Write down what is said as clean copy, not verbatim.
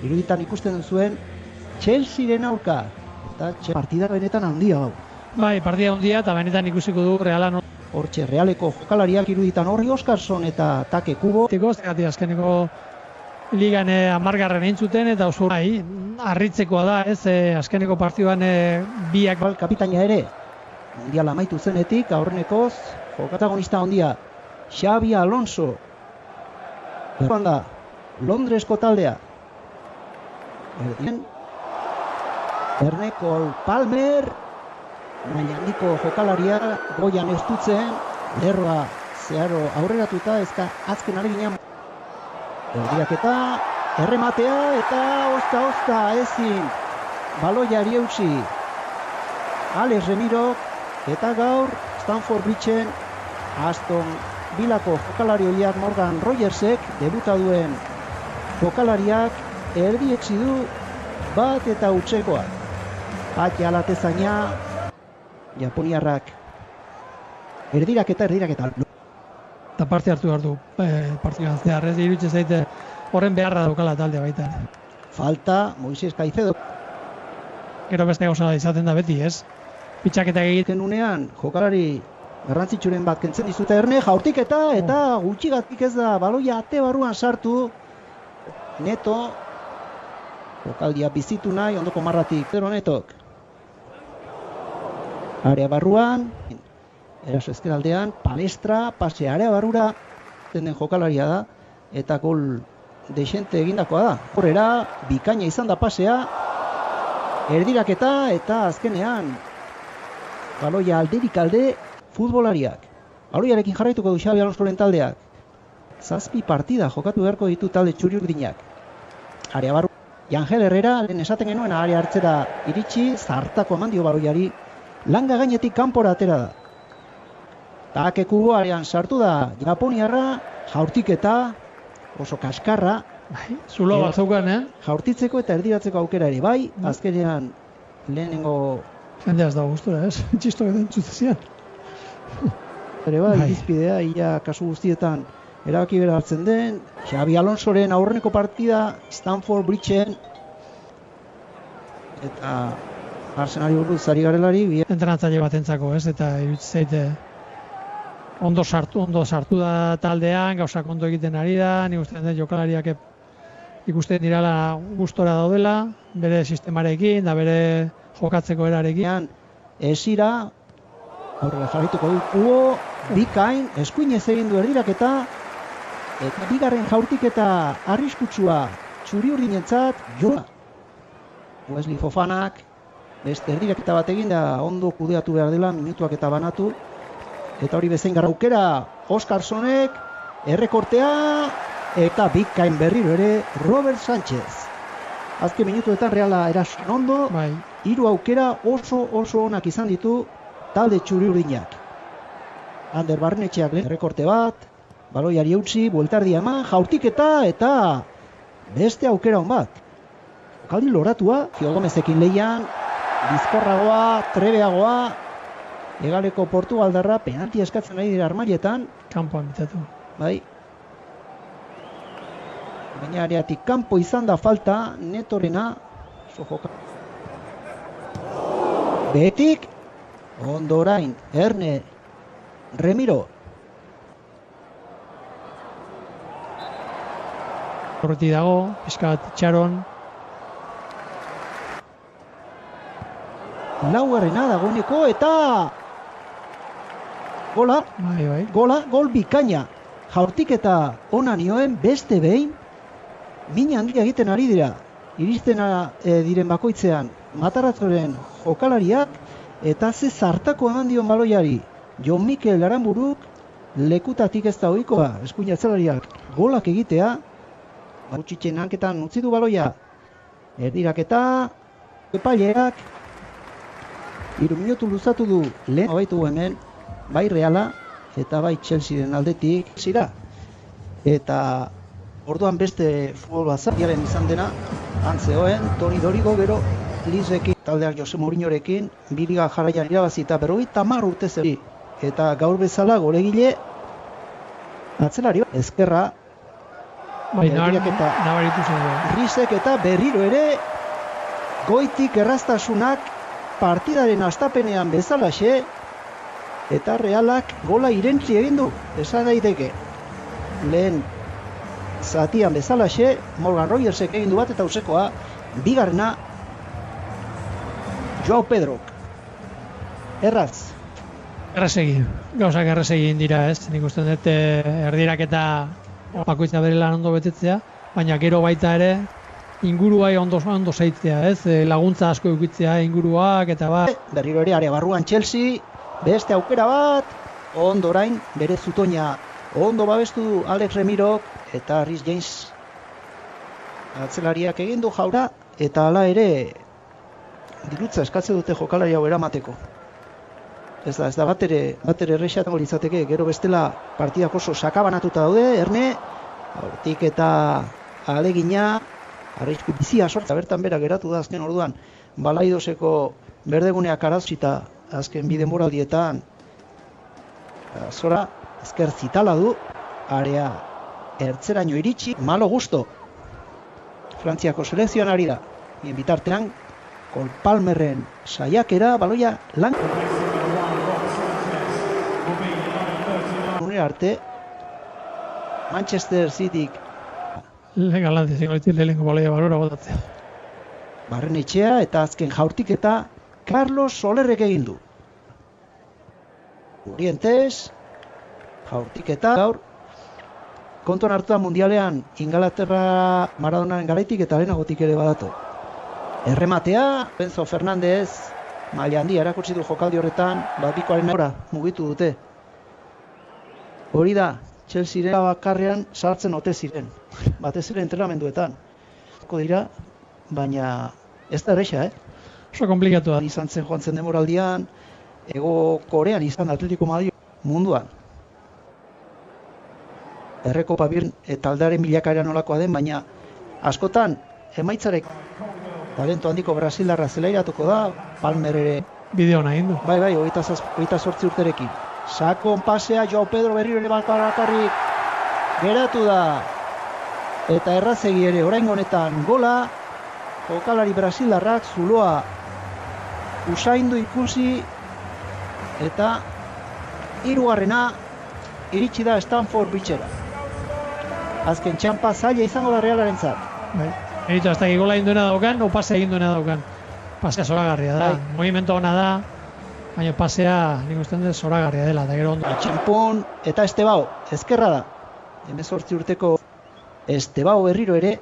iruditan ikusten zuen Chelsearen aurka. Eta partida benetan handia hau. Bai, partida handia eta benetan ikusiko du Realan. Hortxe, Realeko jokalariak iruditan Horri Oskarson eta Take Kubo. Zergatik azkeneko ligan amargarren eintzuten eta oso harritzekoa da, ez, azkeneko partioan biak. Kapitaina ere, mundial amaitu zenetik, aurrenekoz, protagonista handia, Xabi Alonso. Da, Londresko taldea. Erne Cole Palmer, maila handiko jokalaria, goian estutzen, lerroa zeharo aurreratuta, ezka azken ariginean. Erdiaketa, errematea eta ozta ezin baloiari eutsi. Alex Remiro eta gaur Stamford Bridgen Aston Villako jokalari horiak Morgan Rogersek debuta duen jokalariak erdietsi du bat eta utzekoak. Patja alatezaina Japoniarrak erdiraketa. Eta parte hartu behar du partidan zehar, ez iruditzen zaite horren beharra daukala taldea baita. Falta Moises Caicedo. Gero beste gauza izaten da beti, ez? Pitxaketa egiten unean jokalari garrantzitsuren bat kentzen dizute Erne, jaurtiketa eta gutxigatik ez da baloia ate barruan sartu. Neto jokaldia bizitu nahi ondoko marratik. Pero Netok area barruan, eraso ezkeraldean, Palestra, pase area barrura, den jokalaria da, eta gol dexente egindakoa da. Horrera, bikaina izan da pasea, erdiraketa eta azkenean, baloia alderik alde futbolariak. Baloiarekin jarraituko du Xabi Alonsoren taldeak. 7 partida jokatu beharko ditu talde txuri-urdinak. Area barru, Angel Herrera, lehen esaten genuen, area hartzera iritsi, zartako eman dio baloiari, langa gainetik kanpora atera da. Take Kubo arean sartu da Japoniarra, jaurtiketa, oso kaskarra. Zulo bat zaukan, Jaurtitzeko eta erdiratzeko aukera ere, bai, azkenean lehenengo... Jendea ez da gustura, ez? Txisto edo entzutezian. Ere bai, izpidea, ia kasu guztietan erabaki bera hartzen den, Xabi Alonsoren aurreneko partida, Stamford Bridgen, eta Arsenali buruz ari garelari. Entrenatzaile batentzako, ez? Eta iruditzen zaite ondo sartu da taldean, gauzak ondo egiten ari da, nik uste dut jokalariak ikusten dirala gustora daudela, bere sistemarekin, da bere jokatzeko erarekin. Esira, aurrera jarrituko du Kubo, bikain, eskuinez egin du erdiraketa, eta bigarren jaurtiketa arriskutsua txuri-urdinentzat, Jola. Wesley Fofanak, beste erdiraketa bat egin da ondo kudeatu behar dela, minutuak eta banatu. Eta hori bezain gara aukera, Oskarsonek, errekortea, eta bikain berriro ere, Robert Sánchez. Azken minutuetan Reala erasun ondo, 3 aukera oso onak izan ditu talde txuri-urdinak. Ander Barrenetxeak lehen errekorte bat, baloiari eutsi, bueltardia eman, jaurtiketa eta beste aukera hon bat. Jokaldi loratua, Gio Gomezekin lehian, bizkorragoa, trebeagoa, Egaleko Portugaldarra penalti eskatzen nahi dira armailetan. Kanpoan bitzatu. Bai. Baina areatik kanpo izan da falta, Netorena. Behetik, ondorain, Erne, Remiro. Horreti dago, pizkat itxaron. Laugarrena dagoeneko eta gola, gol bikaina. Jaurtiketa ona nioen beste behin, mina handia egiten ari dira. Iristen diren bakoitzean Mataratzoren jokalariak eta ze zartako eman dion baloiari. Jon Mikel Aranburuk lekutatik ez da ohikoa, eskuin atzelariak golak egitea. Gutxitzen hanketan utzi du baloia. Erdiraketa, epaileak 3 minutu luzatu du lehen abaitu hemen, bai Reala eta bai Chelsearen aldetik zira. Eta orduan beste futbol bazariaren izan dena, antzeoen, Toni Dorigo gero Lizekin, taldeak Jose Mourinhorekin, biriga jarraian irabazi eta 50 urte zeri. Eta gaur bezala golegile atzelari ezkerra Bai, Erdiraketa nabaritu zen. Risek eta berriro ere goitik erraztasunak partidaren astapenean bezalaxe eta Realak gola irentzi egin du, esan daiteke. Lehen zatian bezalaxe, Morgan Rogersek egin du bat eta usekoa, bigarrena Joao Pedrok. Erraz. Errezegin, gauzak errezegin dira ez, nik uste dut erdiraketa bakoitza bere lan ondo betetzea, baina gero baita ere ingurua ondo zaitzea, ez? Laguntza asko eukitzea inguruak eta bat. Berriro ere area barruan Chelsea, beste aukera bat, ondo orain bere zutoina ondo babestu du Alex Remirok eta Rhys James atzelariak egin du jaura eta hala ere dirutza eskatze dute jokalari hau eramateko. Ez da bat ere errexatango litzateke, gero bestela partidak oso sakabanatuta daude, Erne, hortik eta alegina, arrisku bizia sortza, bertan bera geratu da azken orduan, Balaidoseko berdeguneak arazita azken bi denboraldietan, zora, ezker zitala du, area ertzeraino iritsi, malo gusto, Frantziako selekzioan ari da, bien bitartean, Cole Palmerren saiakera, baloia lan arte Manchester Cityk galante zingo ditu lehenko baloia balora botatzea. Barrenetxea eta azken jaurtik eta Carlos Solerrek egin du. Orientes jaurtik eta gaur kontuan hartuta mundialean Ingalaterra Maradonaren garaitik eta lehenagotik ere badato. Errematea, Enzo Fernandez maila handia erakutsi du jokaldi horretan, babikoaren ora mugitu dute. Hori da, Chelsea bakarrean sartzen ote ziren, batez ere entrenamenduetan. Dira, baina ez da erresa, Oso komplikatu da. Izan zen joan zen demoraldian, Ego Korean izan Atletico Madrid munduan. Errekopa bir taldearen bilakaera nolakoa den, baina askotan emaitzarek talento handiko Brasildarra zelairatuko da, Palmer ere. Bideo nahi du. Bai, 28 urterekin. Sakon pasea, Joao Pedro berriro ere bakarrik geratu da. Eta errazegi ere oraingo honetan gola, jokalari brasildarrak zuloa usaindu ikusi eta hirugarrena iritsi da Stamford Bridgera. Azken txanpa zaila izango da Realarentzat. Bai. Erito, hasta que gola induena daukan, o pase egin duena daukan. Pasea zoragarria da, movimento ona da, baina pasea nik uste dut zoragarria dela, da gero ondo. Txampon eta Estebao, ezkerra da. 18 urteko Estebao berriro ere